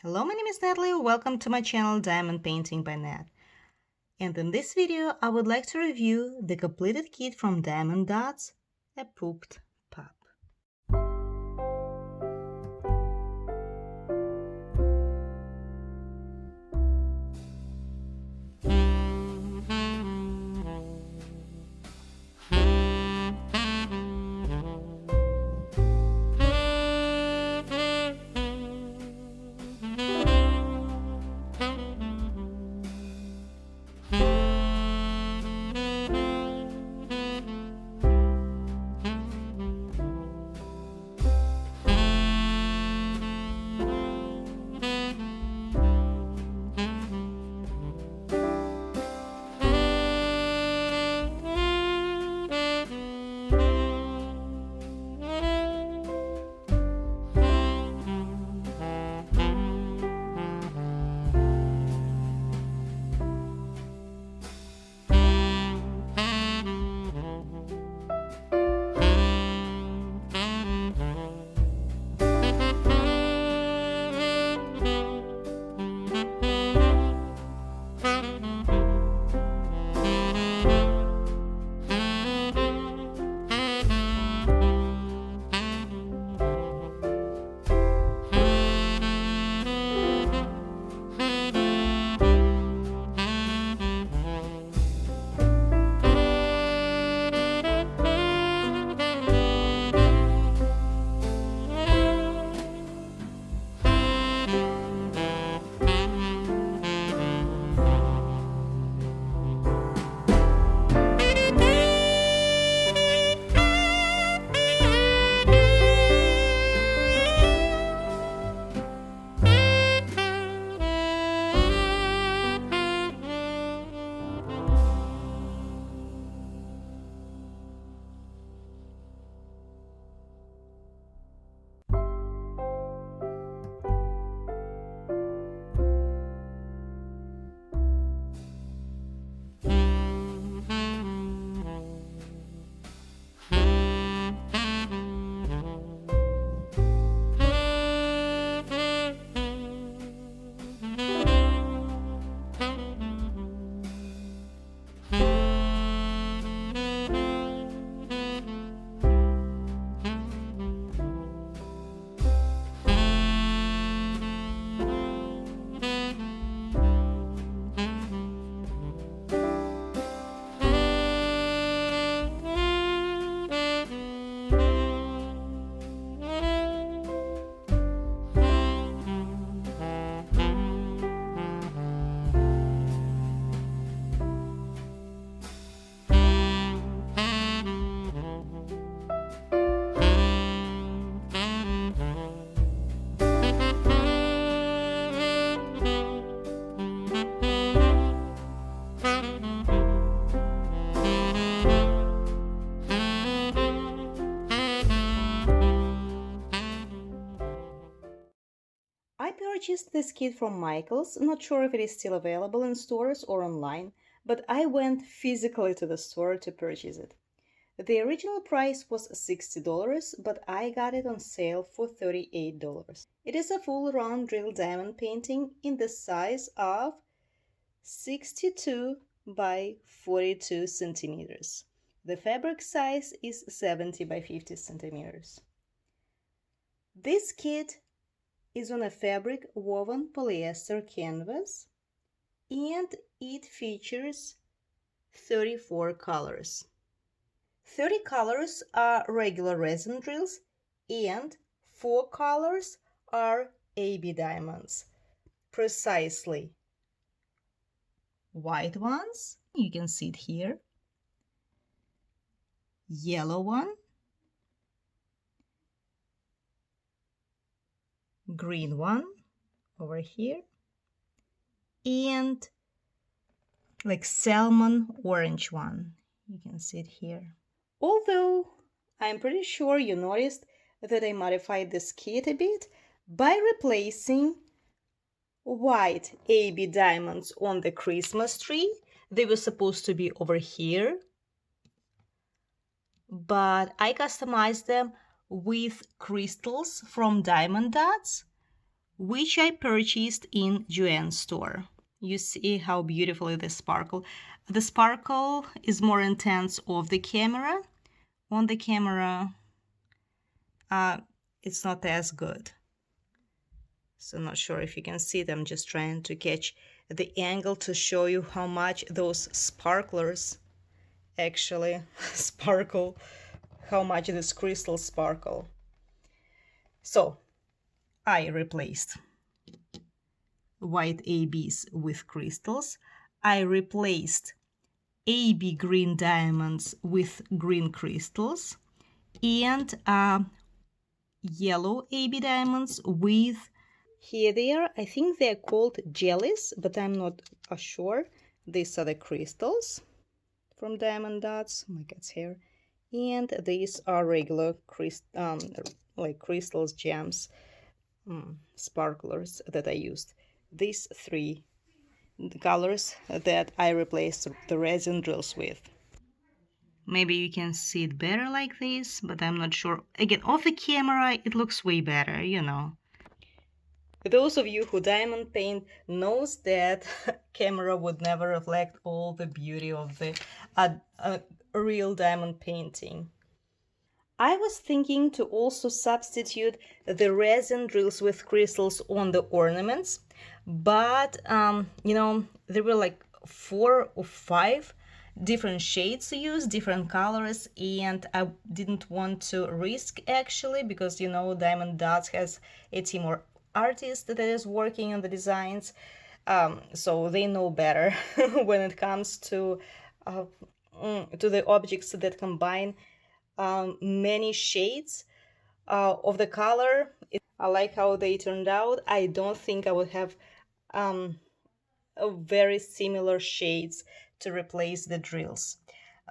Hello, my name is Natalie. Welcome to my channel Diamond Painting by Nat. And in this video, I would like to review the completed kit from Diamond Dotz, a pooped pup. I purchased this kit from Michael's. Not sure if it is still available in stores or online, but I went physically to the store to purchase it. The original price was $60, but I got it on sale for $38. It is a full round drill diamond painting in the size of 62 by 42 centimeters. The fabric size is 70 by 50 centimeters. This kit is on a fabric woven polyester canvas, and it features 34 colors. 30 colors are regular resin drills and 4 colors are AB diamonds. Precisely white ones, you can see it here, yellow one, green one over here, and like salmon orange one. You can see it here. Although I'm pretty sure you noticed that I modified this kit a bit by replacing white AB diamonds on the Christmas tree. They were supposed to be over here, but I customized them with crystals from Diamond Dotz, which I purchased in Joann's store. You see how beautifully they sparkle. The sparkle is more intense of the camera. On the camera, it's not as good. So I'm not sure if you can see it. I'm just trying to catch the angle to show you how much those sparklers actually sparkle, how much these crystals sparkle. So I replaced white ABs with crystals. I replaced AB green diamonds with green crystals, and yellow AB diamonds with, here they are, I think they're called jellies, but I'm not sure. These are the crystals from Diamond Dots. Oh my God's hair. And these are regular like crystals, gems, sparklers that I used. These three colors that I replaced the resin drills with. Maybe you can see it better like this, but I'm not sure. Again, off the camera, it looks way better, you know. Those of you who diamond paint knows that camera would never reflect all the beauty of the real diamond painting. I was thinking to also substitute the resin drills with crystals on the ornaments, but you know, there were like 4 or 5 different shades to use, different colors, and I didn't want to risk actually, because you know Diamond Dots has a team of artists that is working on the designs, so they know better when it comes to the objects that combine many shades of the color. I like how they turned out. I don't think I would have very similar shades to replace the drills,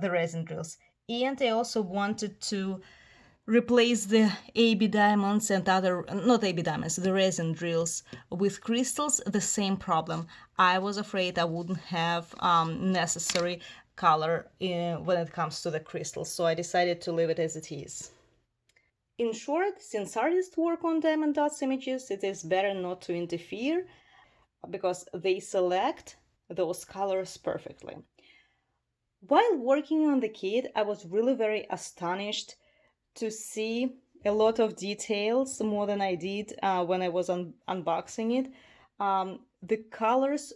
the resin drills. And I also wanted to replace the AB diamonds and other, not AB diamonds, the resin drills with crystals. The same problem. I was afraid I wouldn't have necessary color when it comes to the crystals, so I decided to leave it as it is. In short, since artists work on Diamond Dots images, it is better not to interfere because they select those colors perfectly. While working on the kit, I was really very astonished to see a lot of details, more than I did when I was unboxing it. The colors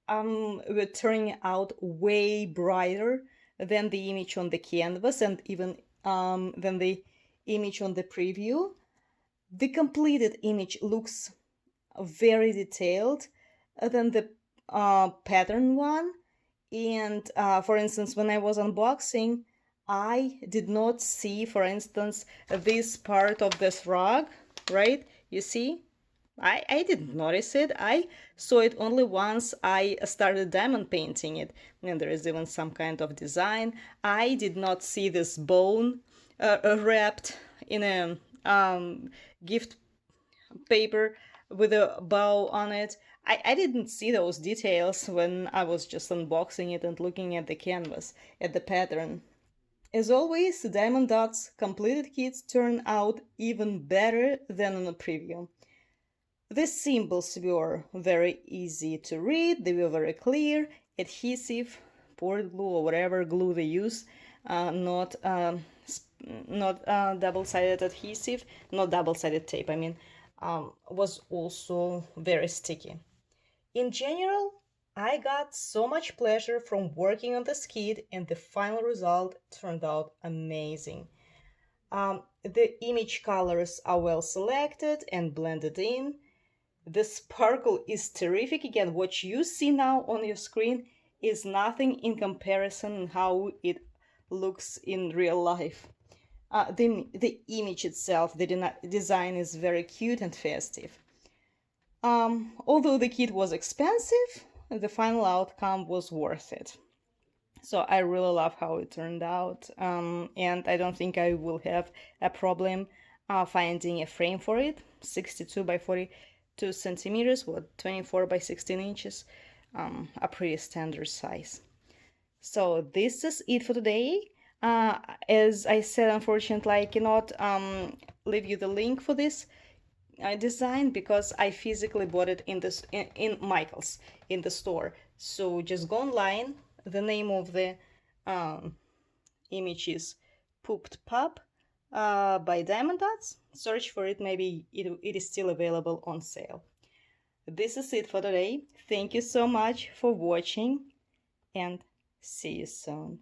were turning out way brighter than the image on the canvas, and even than the image on the preview. The completed image looks very detailed than the pattern one. And for instance, when I was unboxing, I did not see, for instance, this part of this rug, right? You see? I didn't notice it. I saw it only once I started diamond painting it. And there is even some kind of design. I did not see this bone wrapped in a gift paper with a bow on it. I didn't see those details when I was just unboxing it and looking at the canvas, at the pattern. As always, the Diamond Dots completed kits turn out even better than on the preview. The symbols were very easy to read, they were very clear, adhesive, poured glue or whatever glue they use, not double-sided adhesive, not double-sided tape, I mean, was also very sticky. In general, I got so much pleasure from working on this kit, and the final result turned out amazing. The image colors are well selected and blended in. The sparkle is terrific. Again, what you see now on your screen is nothing in comparison how it looks in real life. The image itself, the design is very cute and festive. Although the kit was expensive, the final outcome was worth it. So I really love how it turned out, and I don't think I will have a problem finding a frame for it. 62 by 42 centimeters, what, 24 by 16 inches, a pretty standard size. So this is it for today. As I said, unfortunately, I cannot leave you the link for this design because I physically bought it in Michael's in the store. So just go online. The name of the um, image is Pooped Pup by Diamond Dots. Search for it, maybe it is still available on sale. This is it for today. Thank you so much for watching and see you soon.